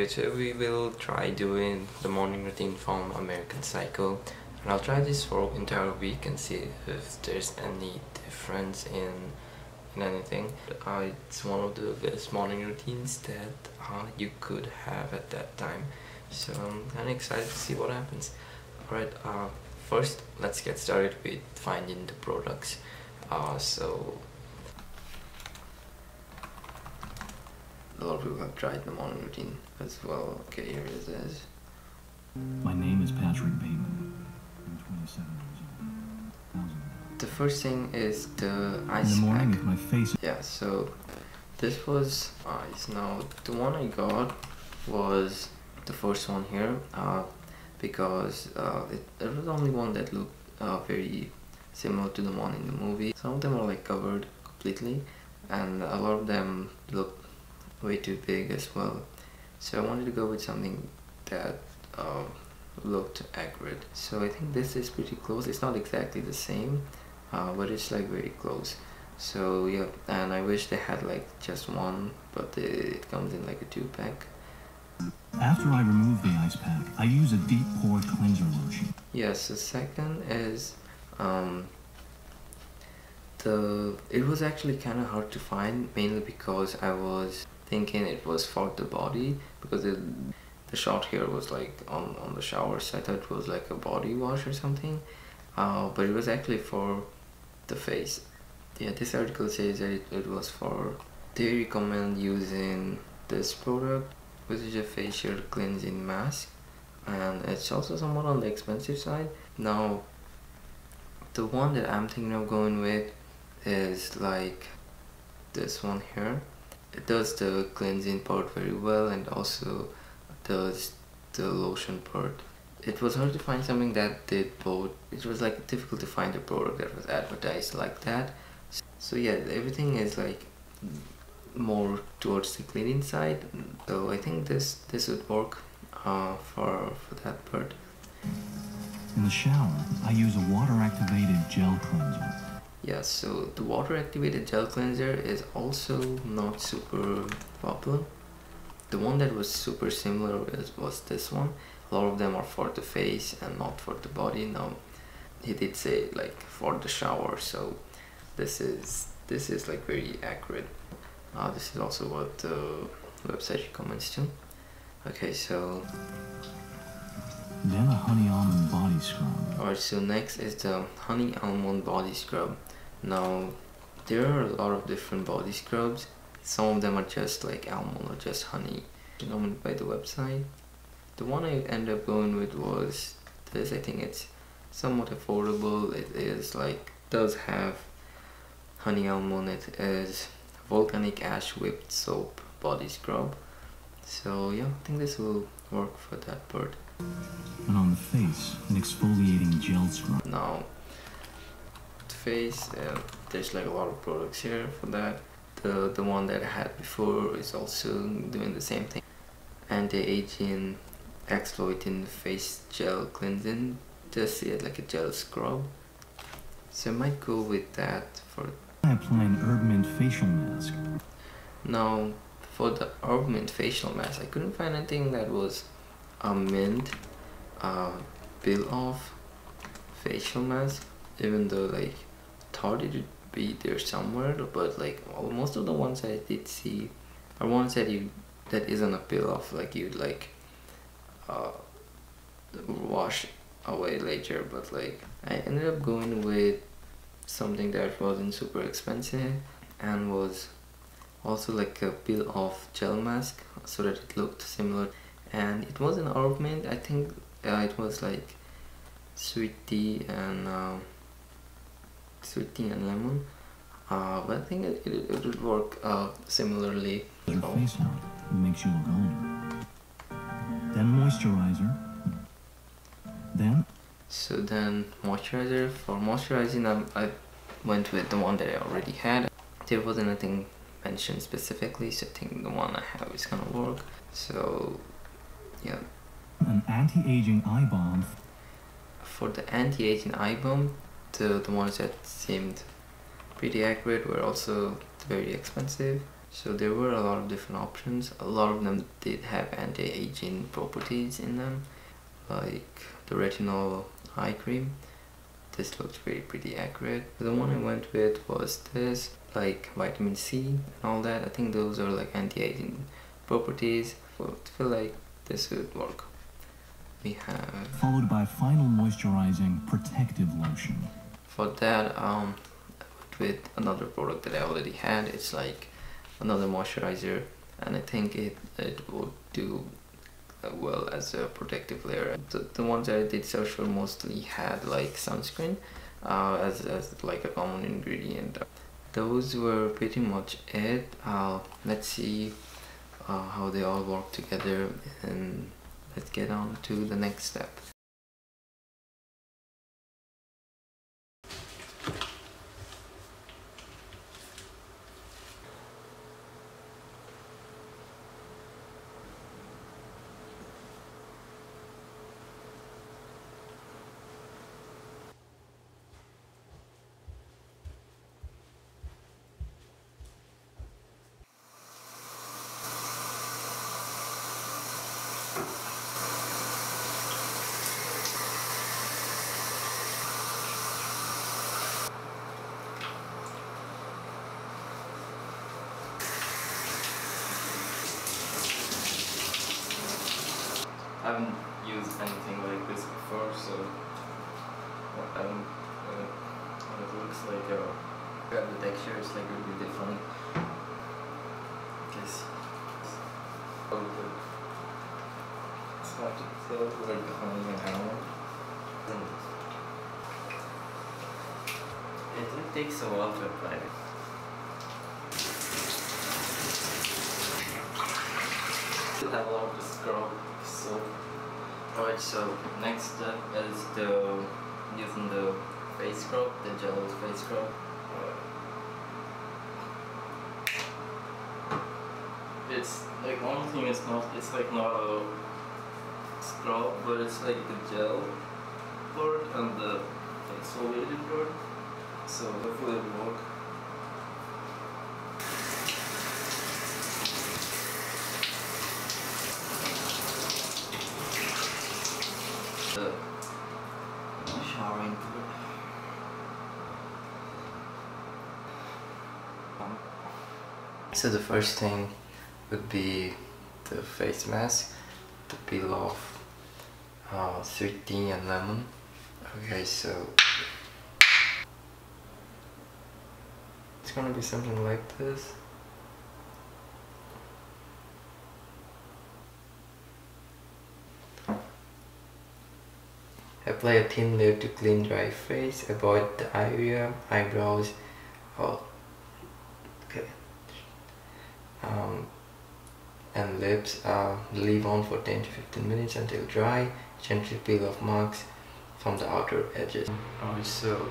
So we will try doing the morning routine from American Psycho, and I'll try this for entire week and see if there's any difference in anything. It's one of the best morning routines that you could have at that time, so I'm kind of excited to see what happens. Alright, first let's get started with finding the products. So a lot of people have tried the morning routine as well. Okay, here it is. My name is Patrick Bateman. I'm 27 years old. The first thing is the ice In the morning, pack. if my face. Yeah, so this was ice. Now the one I got was the first one here, because it was the only one that looked very similar to the one in the movie. Some of them are like covered completely, and a lot of them look way too big as well. So I wanted to go with something that looked accurate. So I think this is pretty close. It's not exactly the same, but it's like very close. So yeah, and I wish they had like just one, but it comes in like a 2-pack. After I remove the ice pack, I use a deep pore cleanser lotion. Yes, the second is it was actually kind of hard to find, mainly because I was thinking it was for the body, because the shot here was like on the shower, so I thought it was like a body wash or something, but it was actually for the face. Yeah, this article says that it was for. They recommend using this product, which is a facial cleansing mask, and it's also somewhat on the expensive side. Now the one that I'm thinking of going with is like this one here. It does the cleansing part very well and also does the lotion part. It was hard to find something that did both. It was like difficult to find a product that was advertised like that. So yeah, everything is like more towards the cleaning side. So I think this would work for that part. In the shower, I use a water-activated gel cleanser. Yeah, so the water activated gel cleanser is also not super popular. The one that was super similar was this one. A lot of them are for the face and not for the body. Now he did say like for the shower, so this is like very accurate. This is also what the website recommends too. Okay, so then a honey almond body scrub. Alright, so next is the honey almond body scrub. Now there are a lot of different body scrubs. Some of them are just like almond or just honey, recommended by the website. The one I ended up going with was this. I think it's somewhat affordable. It is like, does have honey almond. It is volcanic ash whipped soap body scrub. So yeah, I think this will work for that part. And on the face, an exfoliating gel scrub. Now face, there's like a lot of products here for that. The one that I had before is also doing the same thing. Anti-aging exfoliating face gel cleansing, just see it like a gel scrub, so I might go with that for. I apply an herb mint facial mask. Now for the herb mint facial mask, I couldn't find anything that was a mint peel off facial mask, even though like thought it would be there somewhere, but like most of the ones I did see are ones that isn't a peel off, like you'd like wash away later. But like I ended up going with something that wasn't super expensive and was also like a peel off gel mask, so that it looked similar, and it was an herb mint. I think it was like sweet tea and lemon, but I think it would work similarly. Your face out, it makes you look older. Then moisturizer. Then moisturizer. For moisturizing, I went with the one that I already had. There wasn't anything mentioned specifically, so I think the one I have is gonna work. So yeah. An anti-aging eye balm. For the anti-aging eye balm, the ones that seemed pretty accurate were also very expensive. So there were a lot of different options. A lot of them did have anti-aging properties in them, like the retinol eye cream. This looks pretty accurate. The one I went with was this, like vitamin C and all that. I think those are like anti-aging properties. I feel like this would work. We have, followed by final moisturizing protective lotion. for that I went with another product that I already had. It's like another moisturizer, and I think it would do well as a protective layer. The ones that I did search for mostly had like sunscreen as like a common ingredient. Those were pretty much it. Let's see how they all work together, and let's get on to the next step. I haven't used anything like this before, so I don't what it looks like. Grab the texture, it's like really different. Guess it's hard to tell like the honey and almond. It takes a while to apply it. Still have a lot of the scrub. So, alright, so next step is using the face scrub, the gel face scrub. It's like one thing, it's like not a scrub, but it's like the gel part and the exfoliating part. So hopefully it will work. The showering fluid. So the first thing would be the face mask to peel off sweet tea and lemon. Okay, so it's gonna be something like this. Apply a thin layer to clean dry face. Avoid the area, eyebrows, and lips. Leave on for 10 to 15 minutes until dry. Gently peel off marks from the outer edges. Also,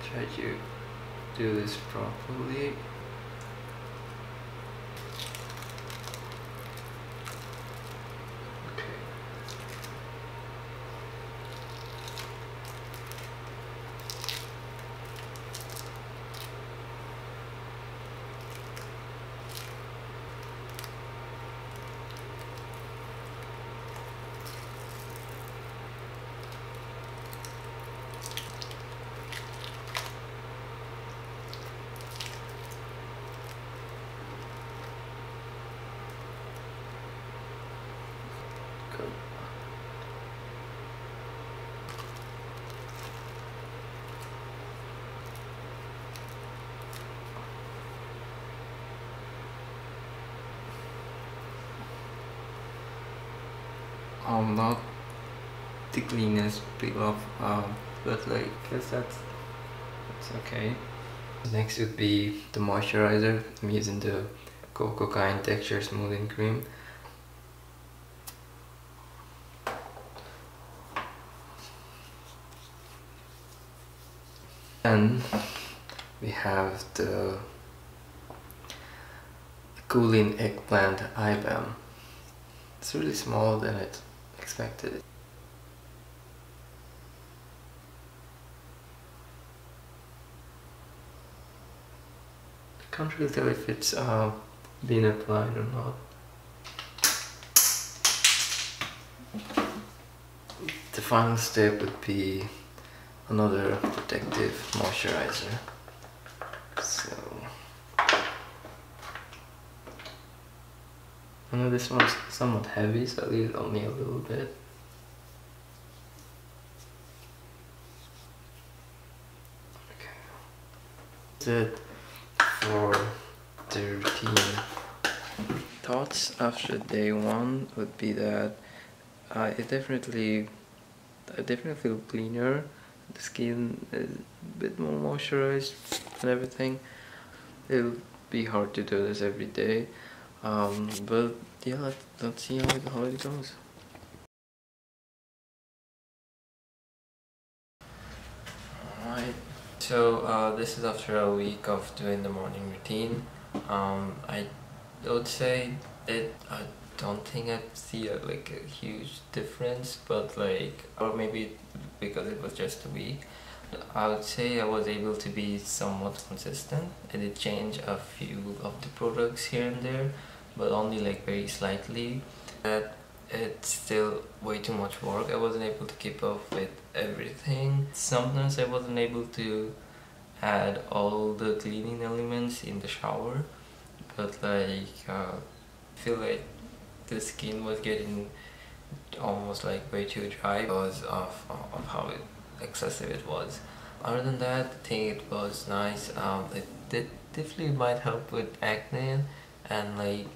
try to do this properly. Not the cleanest peel off, but like guess that's okay. Next would be the moisturizer. I'm using the Cocoa Kind Texture Smoothing Cream. And we have the Cooling Eggplant Eye Balm. It's really smaller than I expected. Can't really tell if it's been applied or not. The final step would be another protective moisturizer. So I know this one's somewhat heavy, so I'll leave it on me a little bit. Okay. That's it for the routine. Thoughts after day one would be that I definitely feel cleaner. The skin is a bit more moisturized and everything. It'll be hard to do this every day, but yeah, let's see how it goes. Alright, so this is after a week of doing the morning routine. I would say that I don't think I see like a huge difference, but like, or maybe because it was just a week, I would say I was able to be somewhat consistent. I did change a few of the products here and there, but only like very slightly. That it's still way too much work. I wasn't able to keep up with everything. Sometimes I wasn't able to add all the cleaning elements in the shower, but like I feel like the skin was getting almost like way too dry because of how excessive it was. Other than that, I think it was nice. It definitely might help with acne, and like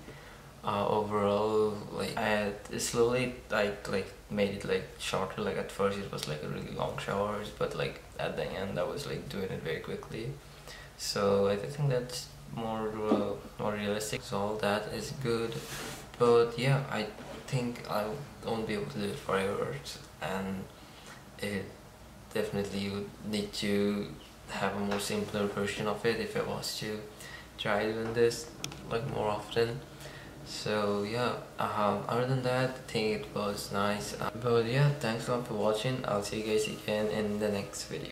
overall, like I had slowly like made it like shorter. Like at first it was like a really long showers, but like at the end I was like doing it very quickly. So I think that's more realistic. So all that is good, but yeah, I think I won't be able to do it forever, and it definitely would need to have a more simpler version of it if I was to try doing this like more often. So yeah, other than that, I think it was nice. But yeah, thanks a lot for watching. I'll see you guys again in the next video.